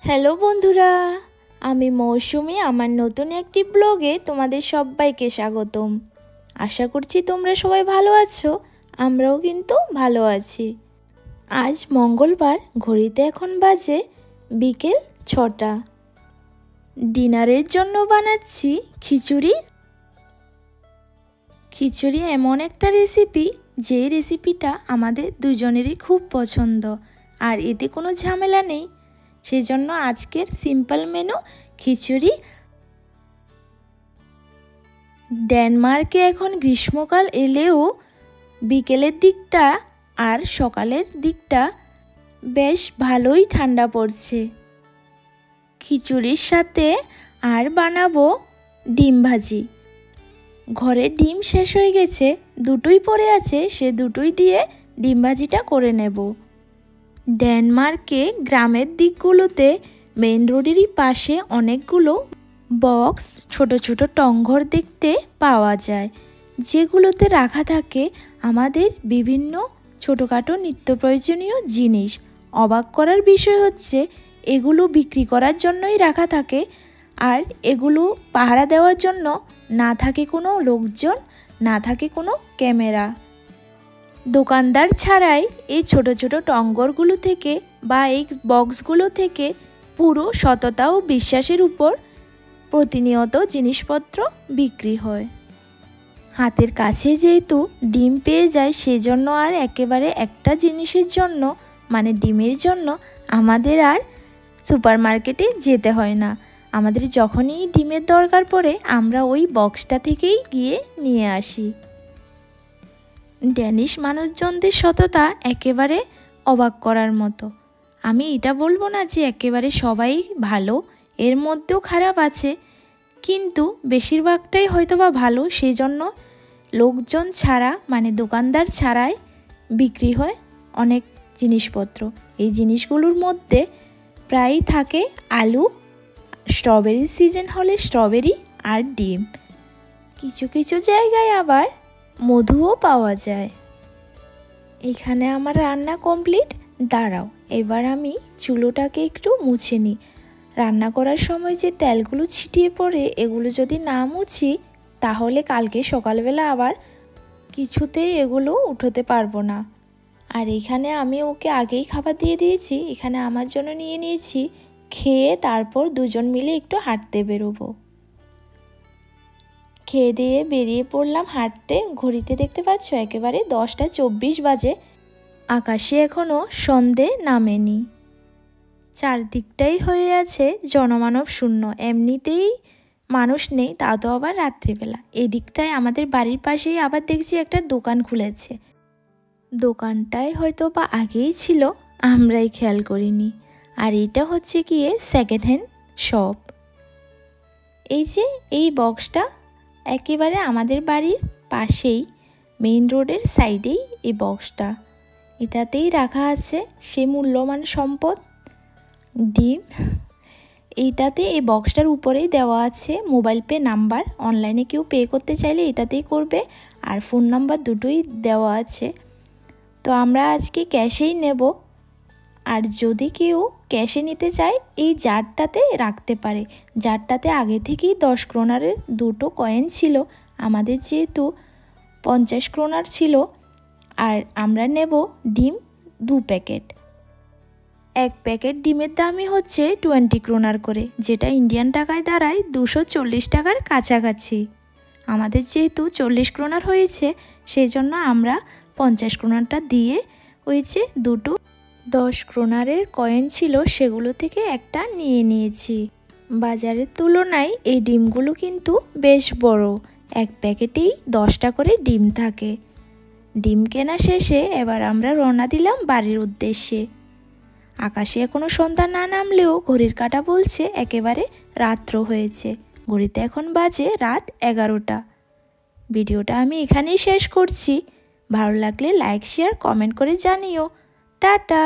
Hello বন্ধুরা, আমি মৌসুমি। আমার নতুন একটি ব্লগে তোমাদের সবাইকে স্বাগতম। আশা করছি তোমরা সবাই ভালো আছো, আমরাও কিন্তু ভালো আছি। আজ মঙ্গলবার, ঘড়িতে এখন বাজে বিকেল 6টা। ডিনারের জন্য বানাচ্ছি খিচুড়ি। খিচুড়ি এমন একটা রেসিপি, যেই রেসিপিটা আমাদের দুজনেরই খুব পছন্দ, আর এতে কোনো ঝামেলা নেই। সেজন্য আজকের সিম্পল মেনু খিচুড়ি। ডেনমার্কে এখন গ্রীষ্মকাল এলেও বিকেলের দিকটা আর সকালের দিকটা বেশ ভালোই ঠান্ডা পড়ছে। খিচুড়ির সাথে আর বানাবো ডিম ভাজি। ঘরে ডিম শেষ হয়ে গেছে, দুটোই পড়ে আছে, সে দুটোই দিয়ে ডিম ভাজিটা করে নেব। ডেনমার্কে গ্রামের দিকগুলোতে মেইন রোডেরই পাশে অনেকগুলো বক্স, ছোট ছোট টংঘর দেখতে পাওয়া যায়, যেগুলোতে রাখা থাকে আমাদের বিভিন্ন ছোটোখাটো নিত্য প্রয়োজনীয় জিনিস। অবাক করার বিষয় হচ্ছে, এগুলো বিক্রি করার জন্যই রাখা থাকে, আর এগুলো পাহারা দেওয়ার জন্য না থাকে কোনো লোকজন, না থাকে কোনো ক্যামেরা। দোকানদার ছাড়াই এই ছোট ছোট টংঘরগুলো থেকে বা এই বক্সগুলো থেকে পুরো সততা ও বিশ্বাসের উপর প্রতিনিয়ত জিনিসপত্র বিক্রি হয়। হাতের কাছে যেহেতু ডিম পেয়ে যায়, সেজন্য আর একেবারে একটা জিনিসের জন্য, মানে ডিমের জন্য আমাদের আর সুপার মার্কেটে যেতে হয় না। আমাদের যখনই ডিমের দরকার পড়ে, আমরা ওই বক্সটা থেকেই গিয়ে নিয়ে আসি। ড্যানিশ মানুষজনদের সততা একেবারে অবাক করার মতো। আমি এটা বলবো না যে একেবারে সবাই ভালো, এর মধ্যেও খারাপ আছে, কিন্তু বেশিরভাগটাই হয়তো বা ভালো। সেই জন্য লোকজন ছাড়া, মানে দোকানদার ছাড়াই বিক্রি হয় অনেক জিনিসপত্র। এই জিনিসগুলোর মধ্যে প্রায়ই থাকে আলু, স্ট্রবেরির সিজন হলে স্ট্রবেরি আর ডিম। কিছু কিছু জায়গায় আবার মধুও পাওয়া যায়। এখানে আমার রান্না কমপ্লিট। দাঁড়াও, এবার আমি চুলোটাকে একটু মুছে নিই। রান্না করার সময় যে তেলগুলো ছিটিয়ে পড়ে, এগুলো যদি না মুছি, তাহলে কালকে সকালবেলা আবার কিছুতেই এগুলো উঠোতে পারবো না। আর এখানে আমি ওকে আগেই খাবার দিয়ে দিয়েছি। এখানে আমার জন্য নিয়ে নিয়েছি, খেয়ে তারপর দুজন মিলে একটু হাঁটতে বেরোবো। খেয়ে দিয়ে বেরিয়ে পড়লাম হাঁটতে। ঘড়িতে দেখতে পাচ্ছ একেবারে 10টা 24 বাজে। আকাশে এখনও সন্ধে নামেনি। চারদিকটাই হয়ে আছে জনমানব শূন্য। এমনিতেই মানুষ নেই, তা তো আবার রাত্রিবেলা। এই দিকটায় আমাদের বাড়ির পাশেই আবার দেখছি একটা দোকান খুলেছে। দোকানটায় হয়তো বা আগেই ছিল, আমরাই খেয়াল করিনি। আর এটা হচ্ছে গিয়ে সেকেন্ড হ্যান্ড শপ। এই যে এই বক্সটা একেবারে আমাদের বাড়ির পাশেই, মেইন রোডের সাইডেই এই বক্সটা। এটাতেই রাখা আছে সে মূল্যবান সম্পদ, ডিম। এইটাতে, এই বক্সটার উপরেই দেওয়া আছে মোবাইল পে নাম্বার। অনলাইনে কেউ পে করতে চাইলে এটাতেই করবে, আর ফোন নাম্বার দুটোই দেওয়া আছে। তো আমরা আজকে ক্যাশেই নেব, আর যদি কেউ ক্যাশে নিতে চায় এই জারটাতে রাখতে পারে। জারটাতে আগে থেকেই 10 ক্রোনারের দুটো কয়েন ছিল। আমাদের যেহেতু 50 ক্রোনার ছিল, আর আমরা নেব ডিম 2 প্যাকেট। এক প্যাকেট ডিমের দামই হচ্ছে 20 ক্রোনার করে, যেটা ইন্ডিয়ান টাকায় দাঁড়ায় 240 টাকার কাছাকাছি। আমাদের যেহেতু 40 ক্রোনার হয়েছে, সেই জন্য আমরা 50 ক্রোনারটা দিয়ে হয়েছে দুটো 10 ক্রোনারের কয়েন ছিল, সেগুলো থেকে একটা নিয়ে নিয়েছি। বাজারের তুলনায় এই ডিমগুলো কিন্তু বেশ বড়। এক প্যাকেটেই 10টা করে ডিম থাকে। ডিম কেনা শেষে এবার আমরা রওনা দিলাম বাড়ির উদ্দেশ্যে। আকাশে এখনও সন্ধ্যা না নামলেও ঘড়ির কাঁটা বলছে একেবারে রাত্র হয়েছে। ঘড়িতে এখন বাজে রাত 11টা। ভিডিওটা আমি এখানেই শেষ করছি। ভালো লাগলে লাইক, শেয়ার, কমেন্ট করে জানিও। টাটা।